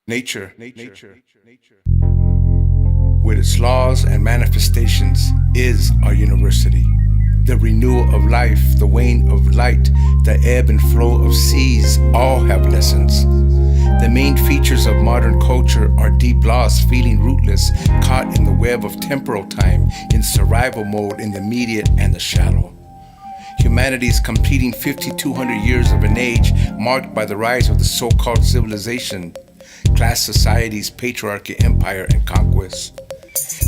Nature, with its laws and manifestations, is our university. The renewal of life, the wane of light, the ebb and flow of seas, all have lessons. The main features of modern culture are deep loss, feeling rootless, caught in the web of temporal time, in survival mode in the immediate and the shallow. Humanity is completing 5,200 years of an age marked by the rise of the so-called civilization, class societies, patriarchy, empire, and conquest.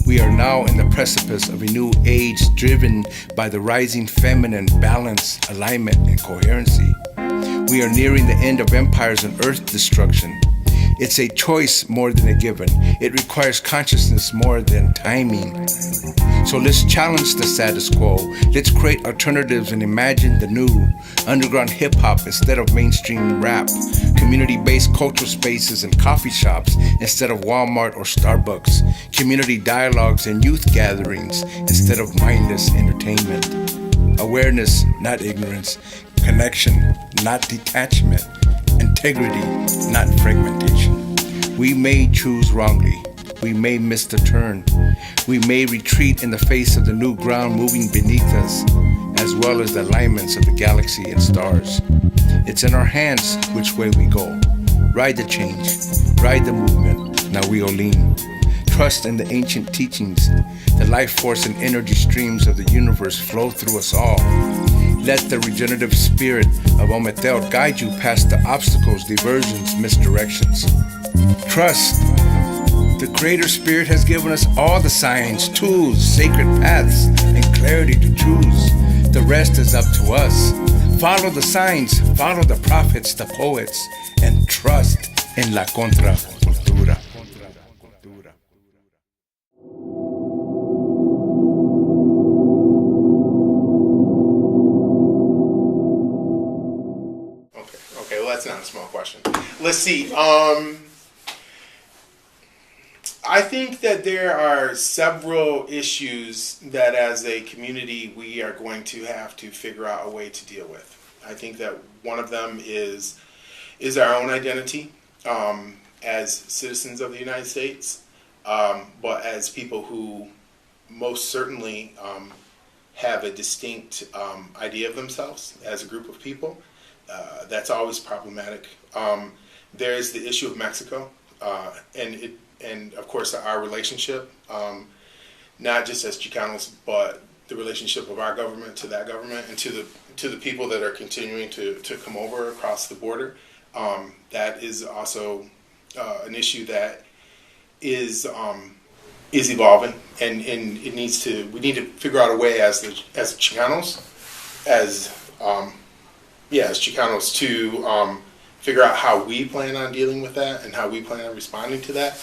We are now in the precipice of a new age driven by the rising feminine balance, alignment, and coherency. We are nearing the end of empires and earth destruction. It's a choice more than a given. It requires consciousness more than timing. So let's challenge the status quo. Let's create alternatives and imagine the new. Underground hip-hop instead of mainstream rap. Community-based cultural spaces and coffee shops instead of Walmart or Starbucks. Community dialogues and youth gatherings instead of mindless entertainment. Awareness, not ignorance. Connection, not detachment. Integrity, not fragmentation. We may choose wrongly. We may miss the turn. We may retreat in the face of the new ground moving beneath us, as well as the alignments of the galaxy and stars. It's in our hands which way we go. Ride the change, ride the movement, now we all lean. Trust in the ancient teachings. The life force and energy streams of the universe flow through us all. Let the regenerative spirit of Ometeotl guide you past the obstacles, diversions, misdirections. Trust. The Creator Spirit has given us all the signs, tools, sacred paths, and clarity to choose. The rest is up to us. Follow the signs, follow the prophets, the poets, and trust in la contracultura. Okay, well, that's not a small question. Let's see. I think that there are several issues that as a community we are going to have to figure out a way to deal with. I think that one of them is our own identity as citizens of the United States, but as people who most certainly have a distinct idea of themselves as a group of people. That's always problematic. There's the issue of Mexico, and of course our relationship, not just as Chicanos, but the relationship of our government to that government and to the people that are continuing to come over across the border. That is also an issue that is evolving, and we need to figure out a way as Chicanos, as Chicanos to figure out how we plan on dealing with that and how we plan on responding to that.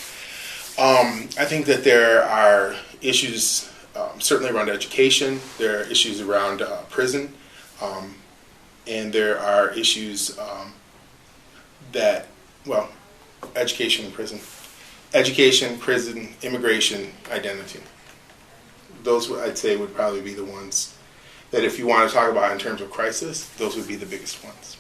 I think that there are issues certainly around education. There are issues around prison, and there are issues education and prison. Education, prison, immigration, identity. Those, I'd say, would probably be the ones that if you want to talk about in terms of crisis, those would be the biggest ones.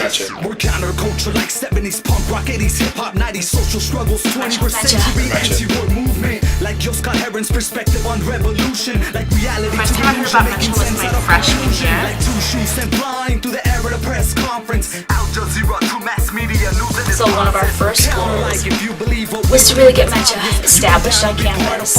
Gotcha. We're counterculture like 70s punk rock, 80s hip hop, 90s social struggles, 21st century anti-war movement. Like Joe Scott Heron's perspective on revolution, like reality. My time I heard about MEXA was my freshman year. Like two shoes sent flying through the air at a press conference. Al Jazeera to mass media news. So one of our first goals was to really get MEXA established on campus.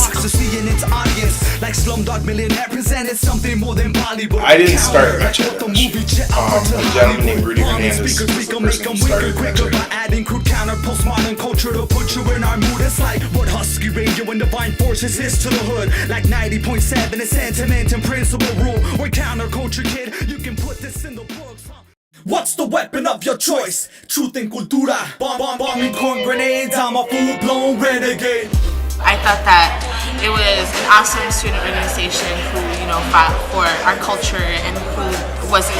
Like Slumdog Millionaire presented something more than Bollywood. I didn't start MEXA. A gentleman named Rudy Hernandez was the person who started MEXA. Adding crude counter postmodern culture to put you in our mood. It's like what Husky Radio and Divine Forces is to the hood. Like 90.7 is sentiment and principle rule. We're counterculture, kid. You can put this in the books. What's the weapon of your choice? Truth and cultura. Bombing corn grenades. I'm a full-blown renegade. I thought that it was an awesome student organization who, fought for our culture and who wasn't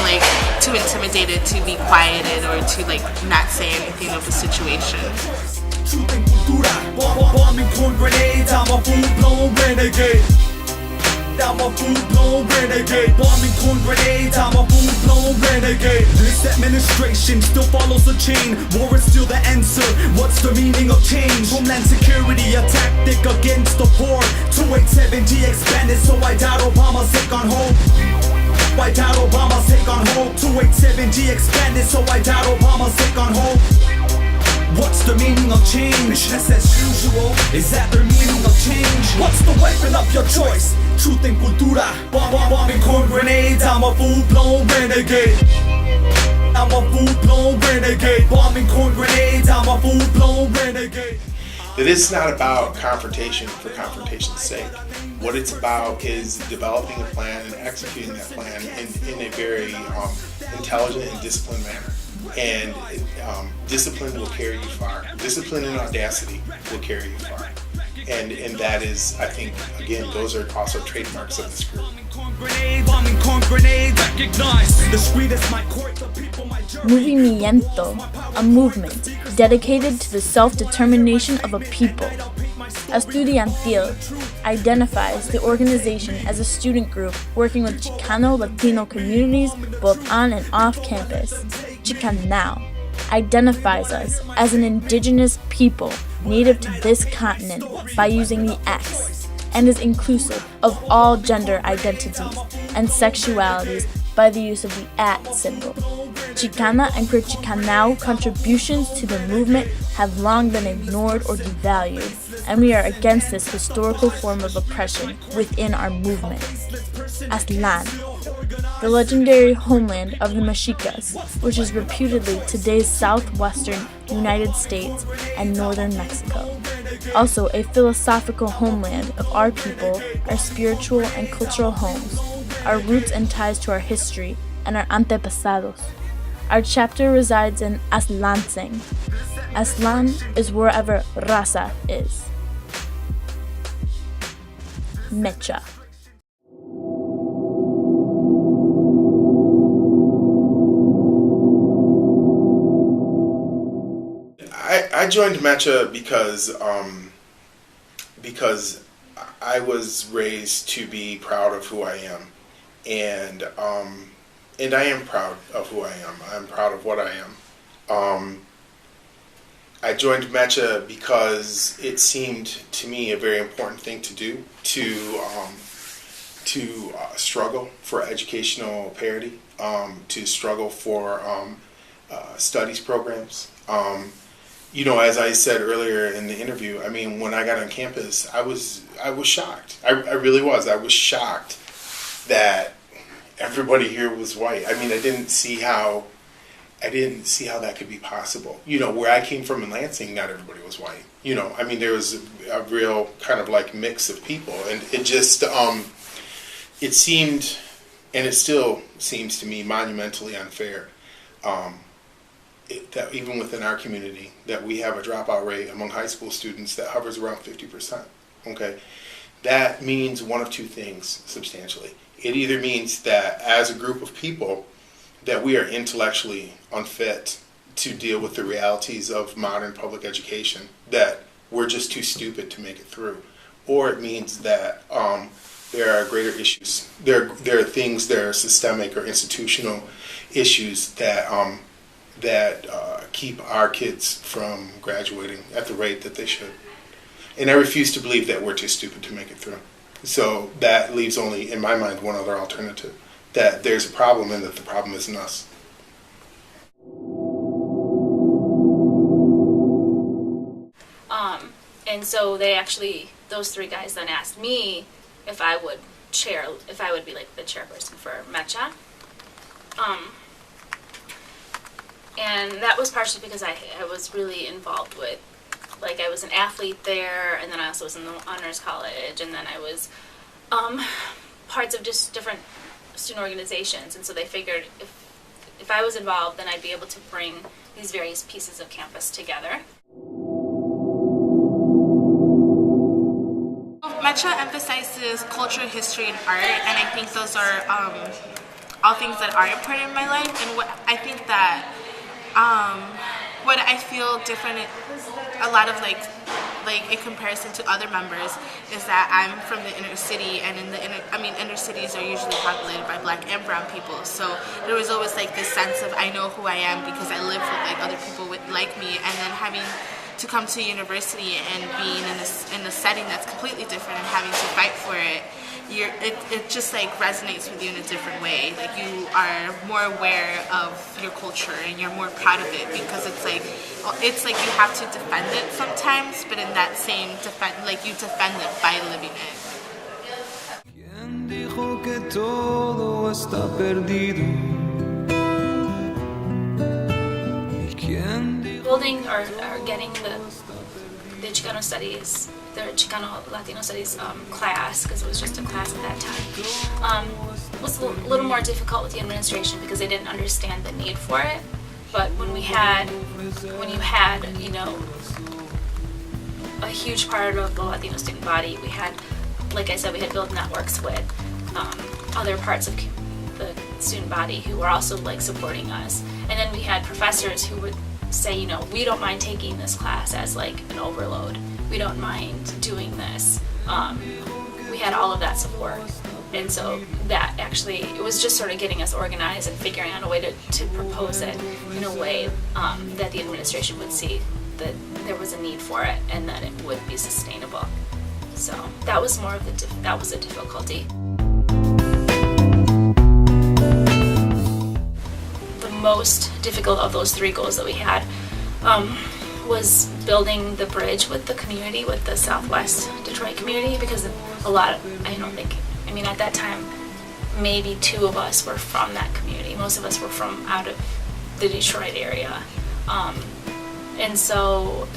too intimidated to be quieted or to not say anything of the situation. Truth and cultura. Bombing corn grenades. I'm a full-blown renegade. I'm a full-blown renegade. Bombing corn grenades, I'm a full-blown renegade. This administration still follows the chain. War is still the answer. What's the meaning of change? Homeland security, a tactic against the poor. 287G expanded, so I doubt Obama's take on hope. I doubt Obama's take on hope. 287G expanded, so I doubt Obama's take on hope. What's the meaning of change? Business as usual. Is that the meaning of change? What's the weapon of your choice? Truth and cultura. Bombing corn grenades. I'm a full-blown renegade. I'm a full-blown renegade. Bombing corn grenades. I'm a full-blown renegade. That it's not about confrontation for confrontation's sake. What it's about is developing a plan and executing that plan in a very intelligent and disciplined manner. And discipline will carry you far. Discipline and audacity will carry you far. And that is, I think, again, those are also trademarks of this group. Movimiento, a movement dedicated to the self-determination of a people. Estudiantil identifies the organization as a student group working with Chicano Latino communities both on and off campus. Chicanao identifies us as an indigenous people native to this continent by using the X, and is inclusive of all gender identities and sexualities by the use of the @ symbol. Chicana and Chicanao contributions to the movement have long been ignored or devalued, and we are against this historical form of oppression within our movement. Aztlán, the legendary homeland of the Mexicas, which is reputedly today's southwestern United States and northern Mexico. Also a philosophical homeland of our people, our spiritual and cultural homes, our roots and ties to our history and our antepasados. Our chapter resides in Aztlantzing. Aztlán is wherever raza is. MEXA. I joined MEXA because I was raised to be proud of who I am, and I am proud of who I am. I'm proud of what I am. I joined MEXA because it seemed to me a very important thing to do to struggle for educational parity, to struggle for studies programs. You know, as I said earlier in the interview, I mean, when I got on campus, I was shocked. I really was. I was shocked that everybody here was white. I mean, I didn't see how that could be possible. You know, where I came from in Lansing, not everybody was white. You know, I mean, there was a real kind of like mix of people, and it just it seemed, and it still seems to me, monumentally unfair. That even within our community, that we have a dropout rate among high school students that hovers around 50%. Okay, that means one of two things substantially. It either means that as a group of people, that we are intellectually unfit to deal with the realities of modern public education, that we're just too stupid to make it through, or it means that there are greater issues. There are things that are systemic or institutional issues that keep our kids from graduating at the rate that they should. And I refuse to believe that we're too stupid to make it through. So that leaves only, in my mind, one other alternative, that there's a problem and that the problem isn't us. And so those three guys then asked me if I would be like the chairperson for MEXA. And that was partially because I was really involved with, like, I was an athlete there, and then I also was in the honors college, and then I was parts of just different student organizations, and so they figured if I was involved, then I'd be able to bring these various pieces of campus together. MEXA emphasizes culture, history, and art, and I think those are all things that are important in my life, and what I think that what I feel different, a lot of like like in comparison to other members, is that I'm from the inner city, and inner cities are usually populated by Black and brown people. So there was always like this sense of I know who I am because I live with like other people like me, and then having to come to university and being in a setting that's completely different and having to fight for it, it just like resonates with you in a different way. Like you are more aware of your culture and you're more proud of it, because it's like you have to defend it sometimes, but in that same you defend it by living it. ¿Quién dijo que todo está perdido? Building or getting the Chicano Studies, the Chicano Latino Studies class, because it was just a class at that time, was a little more difficult with the administration because they didn't understand the need for it. But when you had, you know, a huge part of the Latino student body, we had, like I said, we had built networks with other parts of the student body who were also like supporting us. And then we had professors who would say, you know, we don't mind taking this class as like an overload. We don't mind doing this. We had all of that support. And so that actually, it was just sort of getting us organized and figuring out a way to propose it in a way that the administration would see that there was a need for it and that it would be sustainable. So that was more of that was a difficulty. The most difficult of those three goals that we had was building the bridge with the community, with the Southwest Detroit community, because at that time, maybe 2 of us were from that community. Most of us were from out of the Detroit area. And so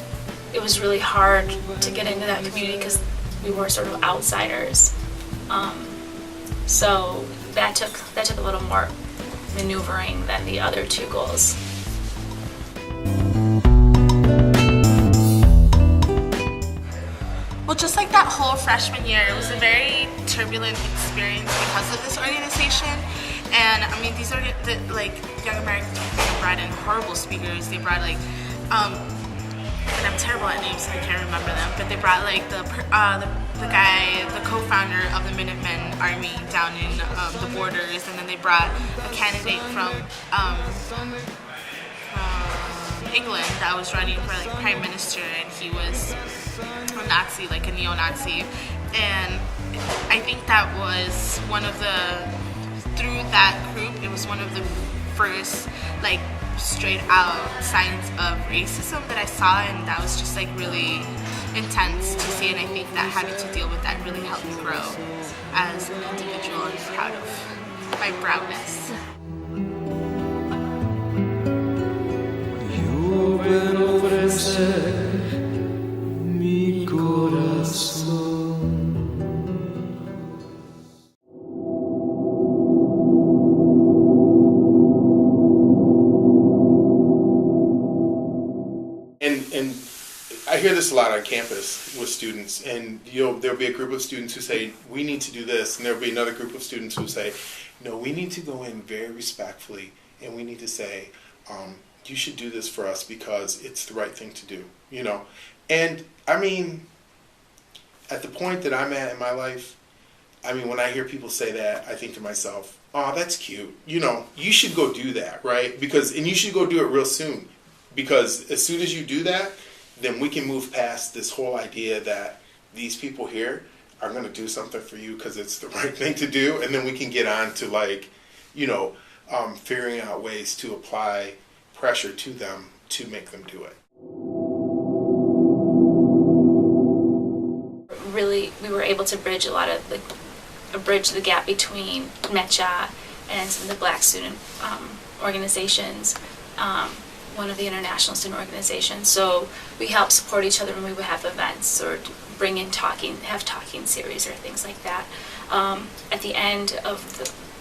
it was really hard to get into that community because we were sort of outsiders. So that took a little more maneuvering than the other 2 goals. Well, just like that whole freshman year, it was a very turbulent experience because of this organization. And I mean, these are like Young Americans brought in horrible speakers. They brought like, and I'm terrible at names, so I can't remember them. But they brought like the guy, the co-founder of the Minutemen Army down in the borders, and then they brought a candidate from England that was running for like prime minister, and he was a Nazi, like a neo-Nazi. And I think that was through that group, it was one of the first like straight out signs of racism that I saw, and that was just like really intense to see. And I think that having to deal with that really helped me grow as an individual and proud of my brownness. Mi corazón. And I hear this a lot on campus with students, and there'll be a group of students who say, we need to do this, and there'll be another group of students who say, no, we need to go in very respectfully, and we need to say, you should do this for us because it's the right thing to do, you know. And I mean, at the point that I'm at in my life, I mean, when I hear people say that, I think to myself, oh, that's cute. You know, you should go do that, right? And you should go do it real soon. Because as soon as you do that, then we can move past this whole idea that these people here are going to do something for you because it's the right thing to do. And then we can get on to like, you know, figuring out ways to apply pressure to them to make them do it. Really, we were able to bridge the gap between MEXA and some of the Black student organizations, one of the international student organizations. So we help support each other when we would have events or bring in have talking series or things like that. At the end of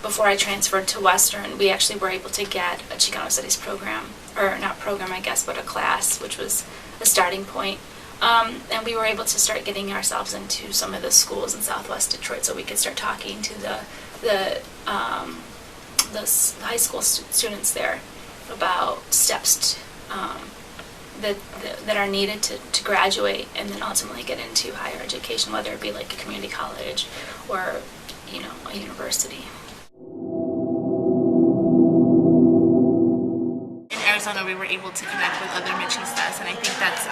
before I transferred to Western, we actually were able to get a Chicano Studies program, or not program, I guess, but a class, which was a starting point. And we were able to start getting ourselves into some of the schools in Southwest Detroit, so we could start talking to the high school students there about steps that are needed to graduate and then ultimately get into higher education, whether it be like a community college or, you know, a university. In Arizona, we were able to connect with other Machistas, and I think that's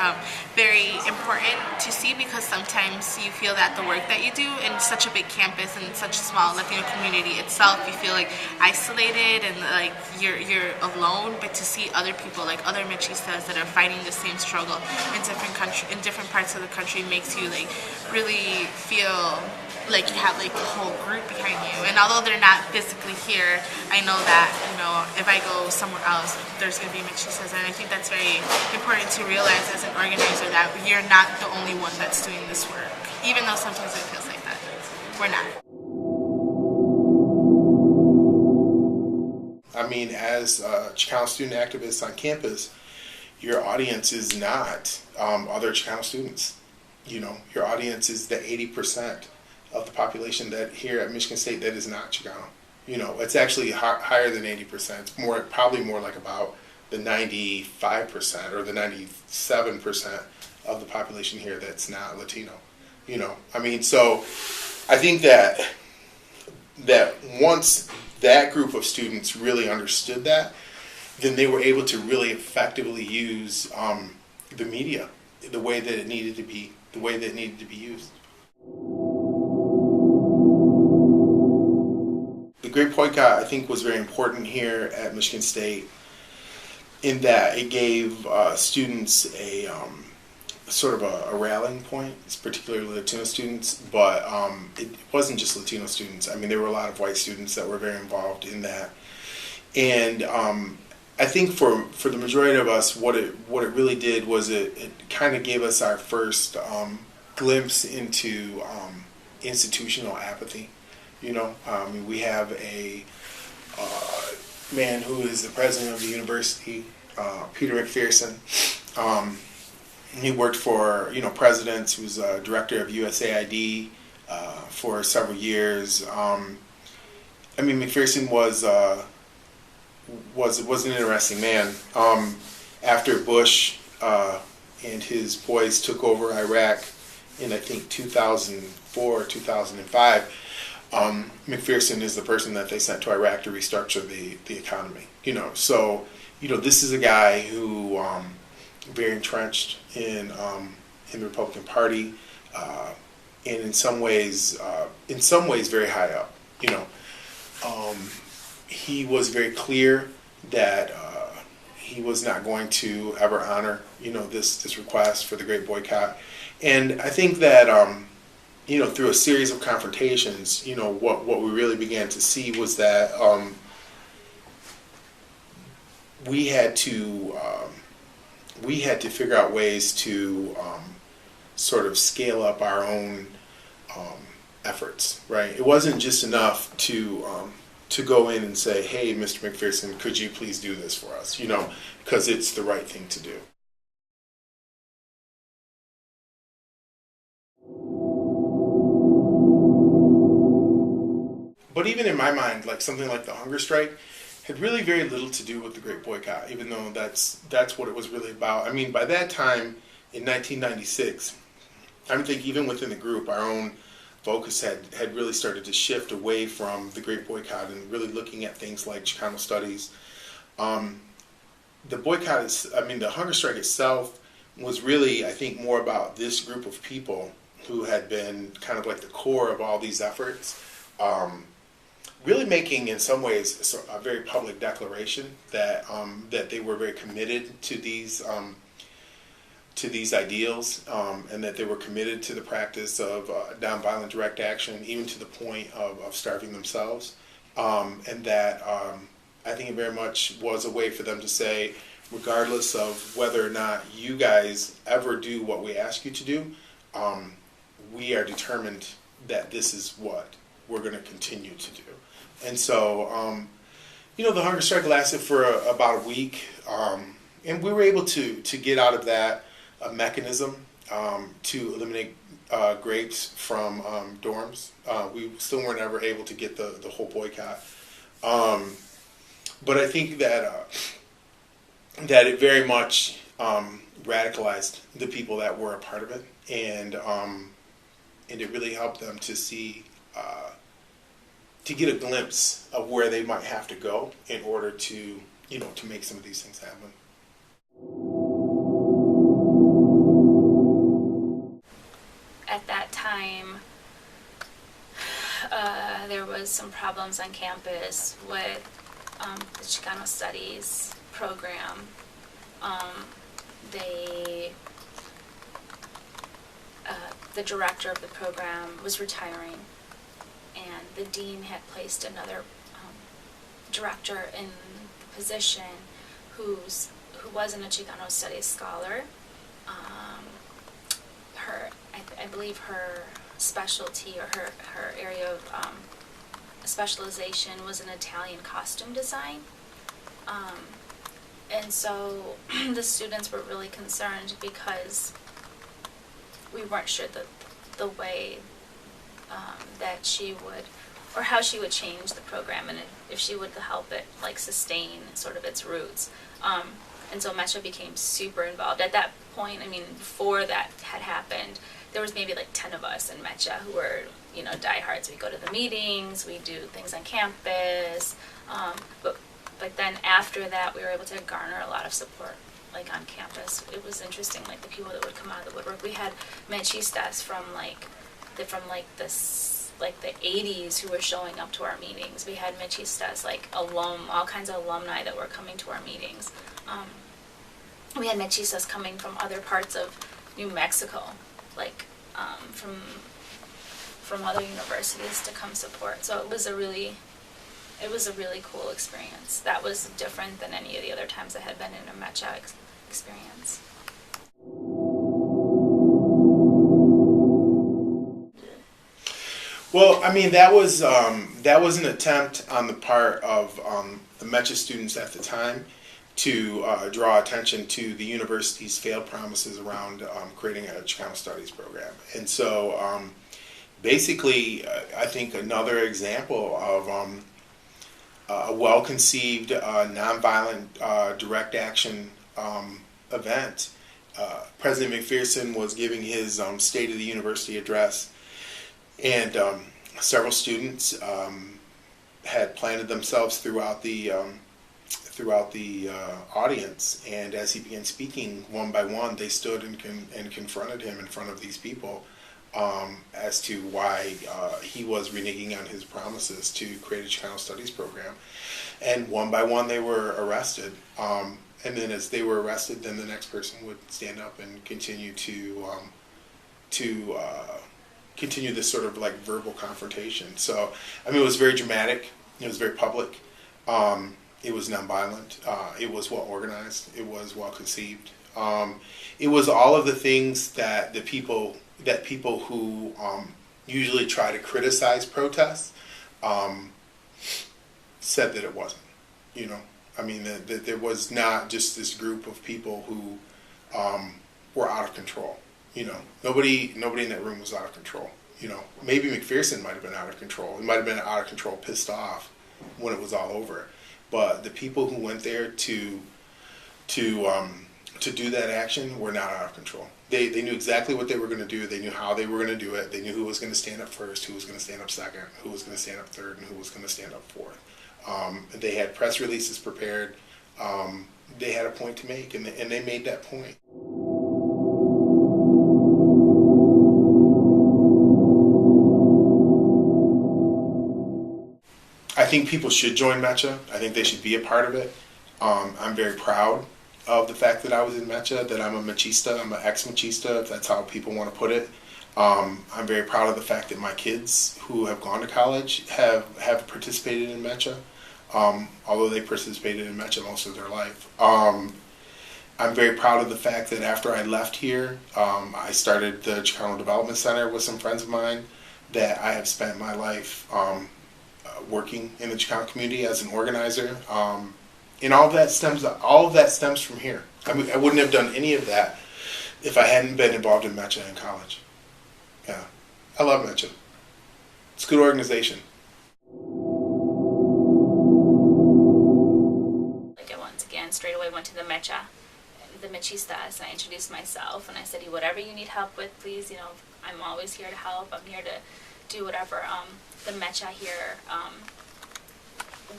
very important to see, because sometimes you feel that the work that you do in such a big campus and such a small Latino community itself, you feel like isolated and like you're alone. But to see other people, like other Machistas that are fighting the same struggle in different parts of the country, makes you like really feel like you have like a whole group behind you. And although they're not physically here, I know that, you know, if I go somewhere else, there's going to be Machistas. And I think that's very important to realize as an organizer, that you're not the only one that's doing this work, even though sometimes it feels like that. We're not. I mean, as a Chicano student activist on campus, your audience is not other Chicano students. You know, your audience is the 80% of the population that here at Michigan State that is not Chicano. You know, it's actually higher than 80%. It's more, probably more like about the 95% or the 97% of the population here that's not Latino. You know, I mean, so I think that once that group of students really understood that, then they were able to really effectively use the media the way that it needed to be, used. The Great Boycott, I think, was very important here at Michigan State in that it gave students a sort of a rallying point, particularly Latino students, but it wasn't just Latino students. I mean, there were a lot of white students that were very involved in that. And I think for the majority of us, what it really did was it kind of gave us our first glimpse into institutional apathy. You know, we have a man who is the president of the university, Peter McPherson. He worked for, you know, presidents. He was director of USAID for several years. I mean, McPherson was an interesting man. After Bush and his boys took over Iraq in, I think, 2004 or 2005, McPherson is the person that they sent to Iraq to restructure the economy. You know, so, you know, this is a guy who very entrenched in the Republican Party, and in some ways very high up. You know, he was very clear that he was not going to ever honor, you know, this request for the Great Boycott, and I think that you know, through a series of confrontations, you know, what we really began to see was that we had to figure out ways to sort of scale up our own efforts, right? It wasn't just enough to go in and say, hey, Mr. McPherson, could you please do this for us? You know, because it's the right thing to do. But even in my mind, like something like the hunger strike had really very little to do with the Great Boycott, even though that's what it was really about. I mean, by that time, in 1996, I think even within the group, our own focus had really started to shift away from the Great Boycott and really looking at things like Chicano studies. The boycott the hunger strike itself was really, I think, more about this group of people who had been kind of like the core of all these efforts. Really making, in some ways, a very public declaration that they were very committed to these ideals, and that they were committed to the practice of nonviolent direct action, even to the point of starving themselves, and that I think it very much was a way for them to say, regardless of whether or not you guys ever do what we ask you to do, we are determined that this is what we're going to continue to do. And so, you know, the hunger strike lasted for about a week, and we were able to get out of that a mechanism to eliminate grapes from dorms. We still weren't ever able to get the whole boycott. But I think that it very much radicalized the people that were a part of it, and it really helped them to see, to get a glimpse of where they might have to go in order to, to make some of these things happen. At that time, there was some problems on campus with the Chicano Studies program. The director of the program was retiring, and the dean had placed another director in the position who wasn't a Chicano Studies scholar. I believe her specialty, or her area of specialization, was in Italian costume design. And so the students were really concerned because we weren't sure the way that she would, or how she would change the program, and if she would help it sustain sort of its roots. And so MEXA became super involved. At that point, before that had happened, there was maybe 10 of us in MEXA who were, diehards. We go to the meetings, we do things on campus, but then after that, we were able to garner a lot of support, on campus. It was interesting, the people that would come out of the woodwork. We had machistas from the 80s who were showing up to our meetings. We had machistas, all kinds of alumni that were coming to our meetings. We had machistas coming from other parts of New Mexico, from other universities to come support. So it was a really cool experience. That was different than any of the other times I had been in a MEXA experience. Well, that was an attempt on the part of the MEXA students at the time to draw attention to the university's failed promises around creating a Chicano Studies program. And so basically, I think another example of a well-conceived, nonviolent, direct action event. President McPherson was giving his State of the University address, and several students had planted themselves throughout the audience, and as he began speaking, one by one, they stood and confronted him in front of these people as to why he was reneging on his promises to create a Chicano Studies program. And one by one, they were arrested. And then as they were arrested, then the next person would stand up and continue to continue this sort of verbal confrontation. So, it was very dramatic. It was very public. It was nonviolent. It was well organized. It was well conceived. It was all of the things that people who usually try to criticize protests said that it wasn't. That there was not just this group of people who were out of control. Nobody in that room was out of control. Maybe McPherson might have been out of control. He might have been out of control, pissed off when it was all over. But the people who went there to do that action were not out of control. They knew exactly what they were going to do. They knew how they were going to do it. They knew who was going to stand up first, who was going to stand up second, who was going to stand up third, and who was going to stand up fourth. They had press releases prepared. They had a point to make, and they made that point. I think people should join MEXA. I think they should be a part of it. I'm very proud of the fact that I was in MEXA, that I'm a machista, I'm an ex-machista, if that's how people want to put it. I'm very proud of the fact that my kids who have gone to college have participated in MEXA, although they participated in MEXA most of their life. I'm very proud of the fact that after I left here, I started the Chicano Development Center with some friends of mine, that I have spent my life working in the Chicano community as an organizer. And all of that stems from here. I wouldn't have done any of that if I hadn't been involved in MEXA in college. Yeah, I love MEXA. It's a good organization. Once again, straight away went to the MEXA the Mechistas, and I introduced myself, and I said, whatever you need help with, please, I'm always here to help. I'm here to do whatever. The Mecha here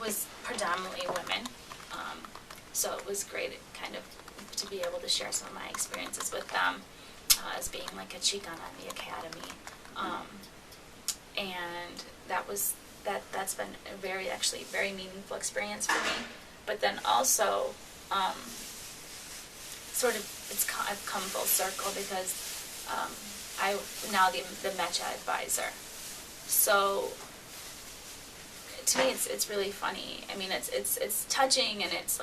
was predominantly women, so it was great kind of to be able to share some of my experiences with them as being like a Chicana in the academy. And that's been a very meaningful experience for me. But then also, I've come full circle because I'm now the Mecha advisor. So to me, it's really funny. I mean, it's touching, and it's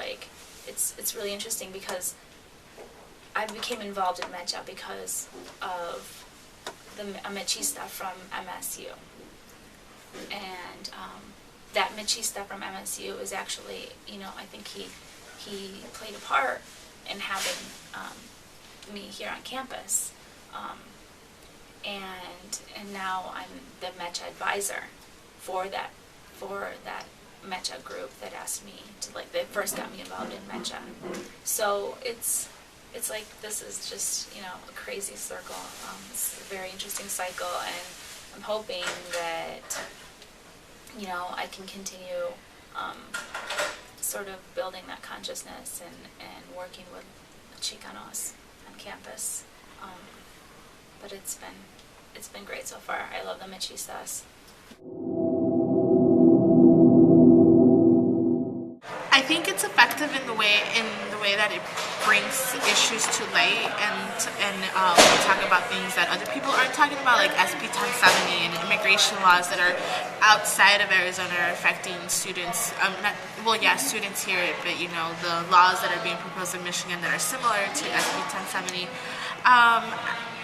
really interesting because I became involved in Mecha because of a Mechista from MSU. And that Mechista from MSU is actually, I think he played a part in having me here on campus. And now I'm the Mecha advisor for that Mecha group that asked me to, they first got me involved in Mecha. So it's like, this is just, a crazy circle. It's a very interesting cycle, and I'm hoping that, I can continue sort of building that consciousness and working with Chicanos on campus. But it's been great so far. I love the Mechistas. I think it's effective in the way that it brings issues to light and talk about things that other people aren't talking about, like SB 1070 and immigration laws that are outside of Arizona are affecting students. Students here, but the laws that are being proposed in Michigan that are similar to SB 1070.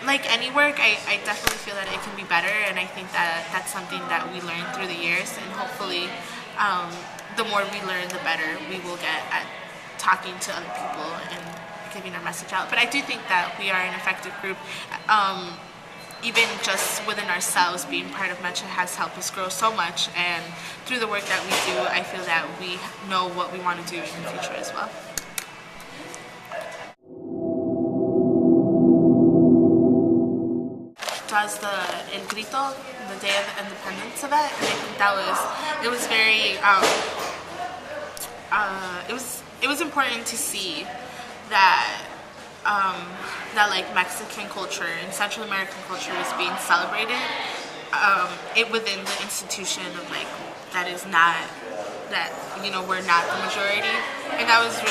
Like any work, I definitely feel that it can be better, and I think that that's something that we learn through the years, and hopefully the more we learn, the better we will get at talking to other people and giving our message out. But I do think that we are an effective group. Even just within ourselves, being part of Mecha has helped us grow so much, and through the work that we do, I feel that we know what we want to do in the future as well. Does the El Grito, the Day of the Independence event, and I think that was very it was important to see that like Mexican culture and Central American culture is being celebrated it within the institution of that is not that we're not the majority, and that was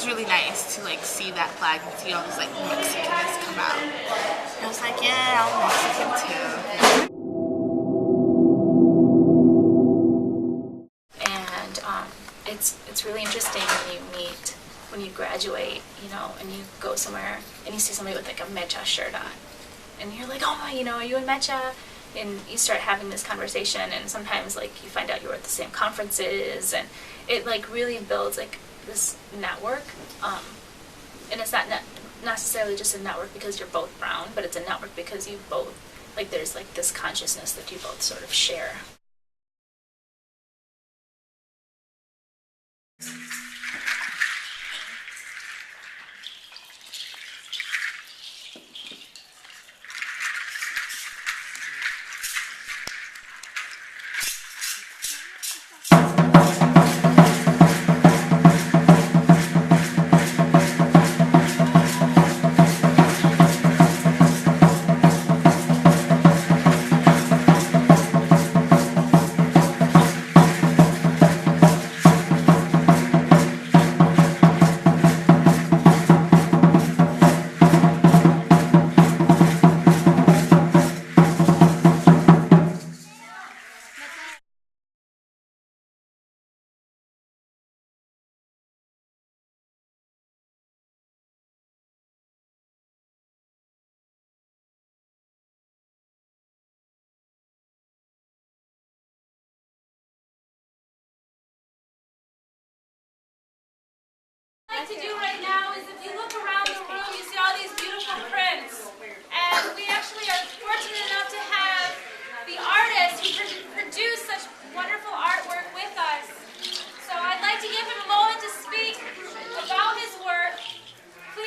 really nice to see that flag and see all those Mexicans come out. I was like, yeah, I'm Mexican too. And it's really interesting when you graduate, and you go somewhere and you see somebody with a Mecha shirt on, and you're like, oh, are you in Mecha? And you start having this conversation, and sometimes you find out you're at the same conferences, and it really builds this network. And it's not necessarily just a network because you're both brown, but it's a network because you both there's this consciousness that you both sort of share. To do right now is, if you look around the room, you see all these beautiful prints, and we actually are fortunate enough to have the artist who produced such wonderful artwork with us. So I'd like to give him a moment to speak about his work. Please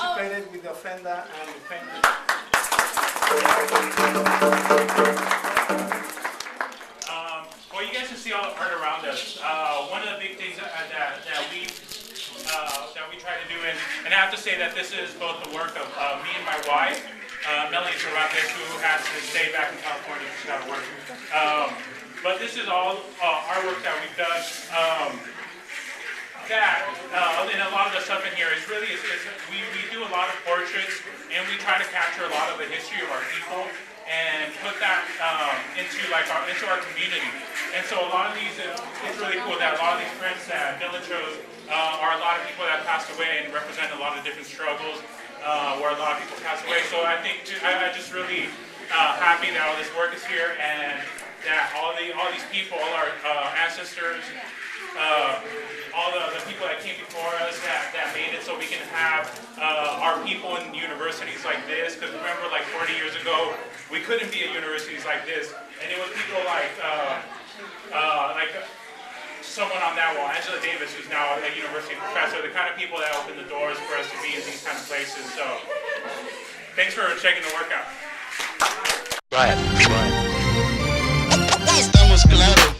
consecrated with the ofrenda and the painting. Well, you guys can see all the art around us. One of the big things that we try to do, and I have to say that this is both the work of me and my wife, Melanie Cervantes, who has to stay back in California because she's got to work. But this is all artwork that we've done. And a lot of the stuff in here is really, we do a lot of portraits, and we try to capture a lot of the history of our people and put that into our community. And so a lot of these, it's really cool that a lot of these prints that Dylan chose are a lot of people that passed away and represent a lot of different struggles where a lot of people passed away. So I think I'm just really happy that all this work is here and that all these people, all our ancestors, all the people that came before us that made it so we can have our people in universities like this. Because remember, like 40 years ago, we couldn't be at universities like this, and it was people like someone on that wall, Angela Davis, who's now a university professor, the kind of people that open the doors for us to be in these kind of places. So, thanks for checking the work out. Right. Estamos claros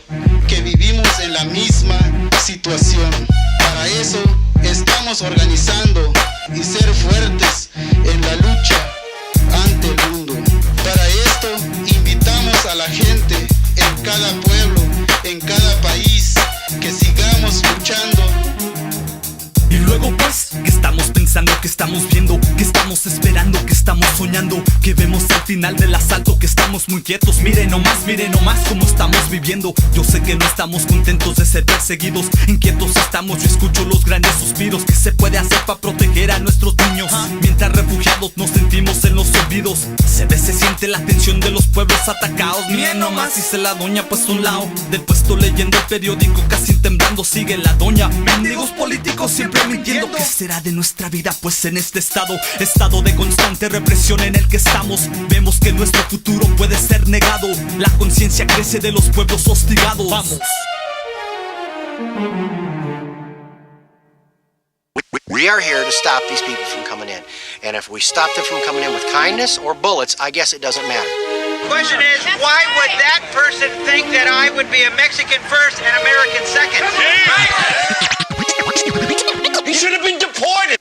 que vivimos en la misma situación. Para eso estamos organizando y ser fuertes en la lucha ante el mundo. Para esto invitamos a la gente en cada pueblo, en cada país, que sigamos luchando. Y luego pues, ¿qué estamos pensando? ¿Qué estamos viendo? ¿Qué estamos esperando? ¿Qué estamos soñando? ¿Qué vemos al final del asalto? Que estamos muy quietos. Miren nomás cómo estamos viviendo. Yo sé que no estamos contentos de ser perseguidos. Inquietos estamos, yo escucho los grandes suspiros. ¿Qué se puede hacer para proteger a nuestros niños? Mientras refugiados nos sentimos en los olvidos. Se siente la tensión de los pueblos atacados. Miren nomás, dice la doña, pues un lado del puesto leyendo el periódico, casi temblando sigue la doña. Mendigos políticos siempre mintiendo. ¿Qué será de nuestra vida? Pues en este estado de constante represión en el que estamos, vemos que nuestro futuro puede ser negado. La conciencia crece de los pueblos hostigados. Vamos. We are here to stop these people from coming in. And if we stop them from coming in with kindness or bullets, I guess it doesn't matter. The question is, why would that person think that I would be a Mexican first and American second? He should have been deported.